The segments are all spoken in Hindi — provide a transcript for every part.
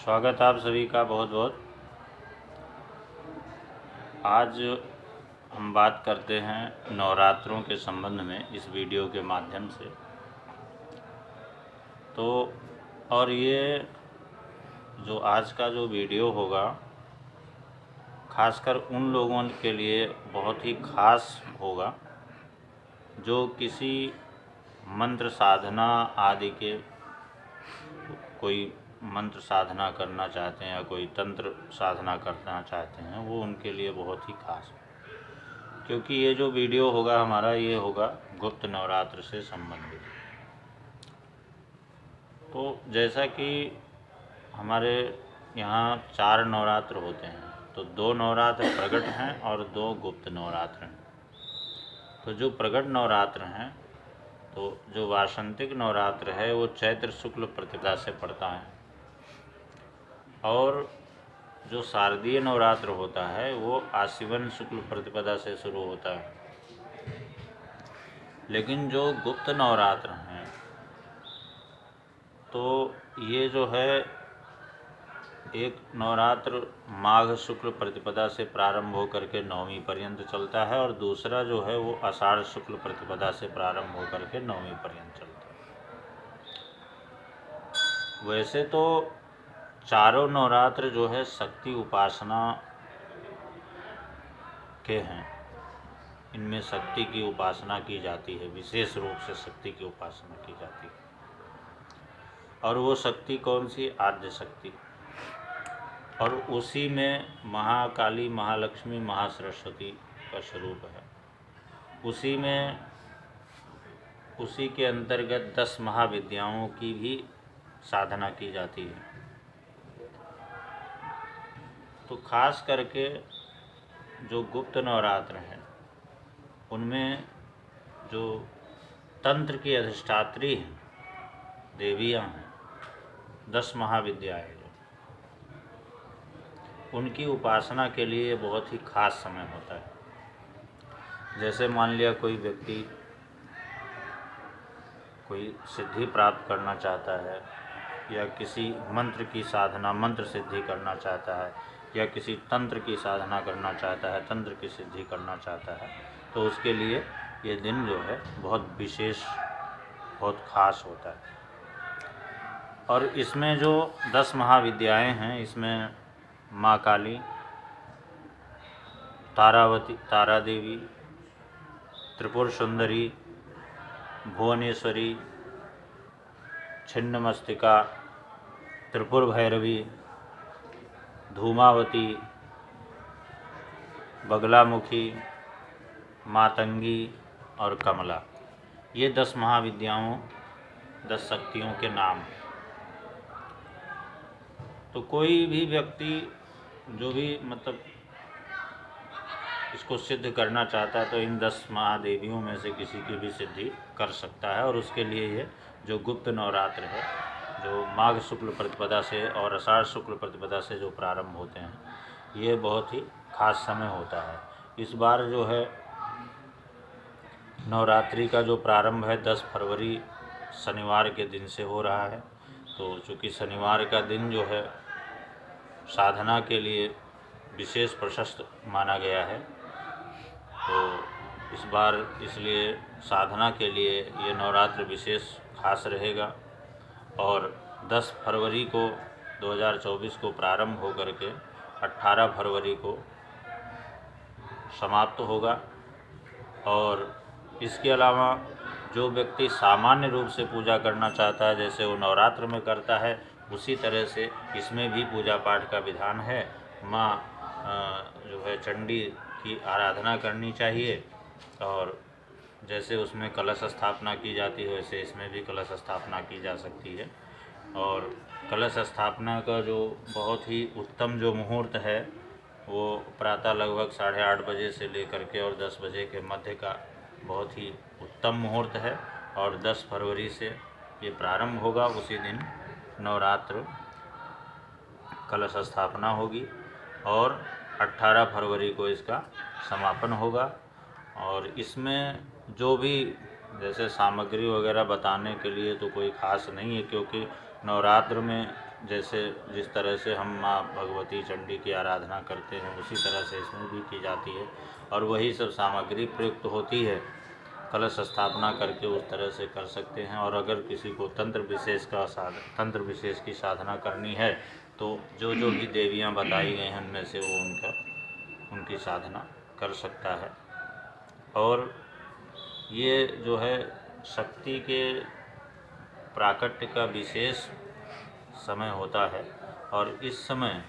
स्वागत आप सभी का बहुत बहुत। आज हम बात करते हैं नवरात्रों के संबंध में इस वीडियो के माध्यम से। तो और ये जो आज का जो वीडियो होगा खासकर उन लोगों के लिए बहुत ही खास होगा जो किसी मंत्र साधना आदि के कोई मंत्र साधना करना चाहते हैं या कोई तंत्र साधना करना चाहते हैं, वो उनके लिए बहुत ही खास है। क्योंकि ये जो वीडियो होगा हमारा ये होगा गुप्त नवरात्र से संबंधित। तो जैसा कि हमारे यहाँ 4 नवरात्र होते हैं, तो 2 नवरात्र प्रकट हैं और 2 गुप्त नवरात्र हैं। तो जो प्रकट नवरात्र हैं, तो जो वासंतिक नवरात्र है वो चैत्र शुक्ल प्रतिपदा से पड़ता है, और जो शारदीय नवरात्र होता है वो आश्विन शुक्ल प्रतिपदा से शुरू होता है। लेकिन जो गुप्त नवरात्र हैं तो ये जो है एक नवरात्र माघ शुक्ल प्रतिपदा से प्रारंभ होकर के नवमी पर्यंत चलता है, और दूसरा जो है वो आषाढ़ शुक्ल प्रतिपदा से प्रारंभ होकर के नवमी पर्यंत चलता है। वैसे तो चारों नवरात्र जो है शक्ति उपासना के हैं, इनमें शक्ति की उपासना की जाती है, विशेष रूप से शक्ति की उपासना की जाती है। और वो शक्ति कौन सी? आद्य शक्ति। और उसी में महाकाली, महालक्ष्मी, महासरस्वती का स्वरूप है। उसी के अंतर्गत 10 महाविद्याओं की भी साधना की जाती है। तो खास करके जो गुप्त नवरात्र हैं उनमें जो तंत्र की अधिष्ठात्री हैं, देवियाँ हैं, 10 महाविद्याएँ, उनकी उपासना के लिए बहुत ही खास समय होता है। जैसे मान लिया कोई व्यक्ति कोई सिद्धि प्राप्त करना चाहता है, या किसी मंत्र की साधना, मंत्र सिद्धि करना चाहता है, या किसी तंत्र की साधना करना चाहता है, तंत्र की सिद्धि करना चाहता है, तो उसके लिए ये दिन जो है बहुत विशेष, बहुत खास होता है। और इसमें जो 10 महाविद्याएँ हैं, इसमें माँ काली, तारा देवी, त्रिपुर सुंदरी, भुवनेश्वरी, छिन्नमस्तिका, त्रिपुर भैरवी, धूमावती, बगलामुखी, मातंगी और कमला, ये 10 महाविद्याओं, 10 शक्तियों के नाम हैं। तो कोई भी व्यक्ति जो भी मतलब इसको सिद्ध करना चाहता है तो इन 10 महादेवियों में से किसी की भी सिद्धि कर सकता है। और उसके लिए ये जो गुप्त नवरात्र है, जो माघ शुक्ल प्रतिपदा से और आषाढ़ शुक्ल प्रतिपदा से जो प्रारंभ होते हैं, ये बहुत ही खास समय होता है। इस बार जो है नवरात्रि का जो प्रारंभ है 10 फरवरी शनिवार के दिन से हो रहा है। तो चूँकि शनिवार का दिन जो है साधना के लिए विशेष प्रशस्त माना गया है, तो इस बार इसलिए साधना के लिए ये नवरात्र विशेष खास रहेगा। और 10 फरवरी को 2024 को प्रारंभ होकर के 18 फरवरी को समाप्त होगा। और इसके अलावा जो व्यक्ति सामान्य रूप से पूजा करना चाहता है, जैसे वो नवरात्र में करता है, उसी तरह से इसमें भी पूजा पाठ का विधान है। माँ जो है चंडी की आराधना करनी चाहिए, और जैसे उसमें कलश स्थापना की जाती है वैसे इसमें भी कलश स्थापना की जा सकती है। और कलश स्थापना का जो बहुत ही उत्तम जो मुहूर्त है वो प्रातः लगभग 8:30 बजे से लेकर के और 10 बजे के मध्य का बहुत ही उत्तम मुहूर्त है। और 10 फरवरी से ये प्रारंभ होगा, उसी दिन नवरात्र कलश स्थापना होगी, और 18 फरवरी को इसका समापन होगा। और इसमें जो भी जैसे सामग्री वगैरह बताने के लिए तो कोई ख़ास नहीं है, क्योंकि नवरात्र में जैसे जिस तरह से हम माँ भगवती चंडी की आराधना करते हैं उसी तरह से इसमें भी की जाती है और वही सब सामग्री प्रयुक्त होती है। कलश स्थापना करके उस तरह से कर सकते हैं। और अगर किसी को तंत्र विशेष की साधना करनी है तो जो जो भी देवियाँ बताई गई हैं उनमें से वो उनकी साधना कर सकता है। और ये जो है शक्ति के प्राकट्य का विशेष समय होता है और इस समय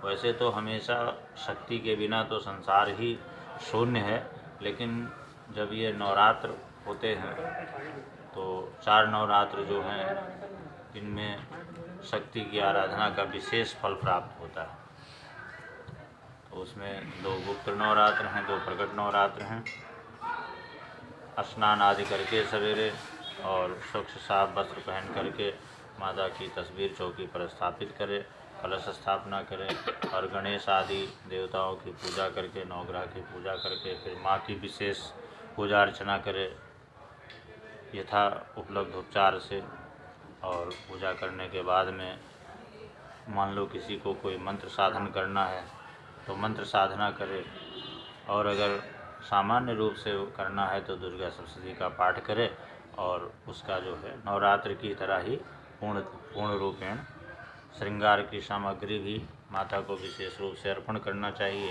वैसे तो हमेशा शक्ति के बिना तो संसार ही शून्य है, लेकिन जब ये नवरात्र होते हैं तो 4 नवरात्र जो हैं इनमें शक्ति की आराधना का विशेष फल प्राप्त होता है। तो उसमें 2 गुप्त नवरात्र हैं, 2 प्रकट नवरात्र हैं। स्नान आदि करके सवेरे और स्वच्छ साफ वस्त्र पहन करके माता की तस्वीर चौकी पर स्थापित करें, कलश स्थापना करें और गणेश आदि देवताओं की पूजा करके, नवग्रह की पूजा करके फिर माँ की विशेष पूजा अर्चना करें यथा उपलब्ध उपचार से। और पूजा करने के बाद में मान लो किसी को कोई मंत्र साधन करना है तो मंत्र साधना करे, और अगर सामान्य रूप से करना है तो दुर्गा सप्तशती का पाठ करे और उसका जो है नवरात्र की तरह ही पूर्ण रूपेण श्रृंगार की सामग्री भी माता को विशेष रूप से अर्पण करना चाहिए।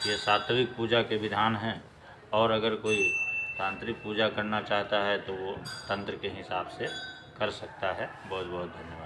ये सात्विक पूजा के विधान हैं। और अगर कोई तांत्रिक पूजा करना चाहता है तो वो तंत्र के हिसाब से कर सकता है। बहुत बहुत धन्यवाद।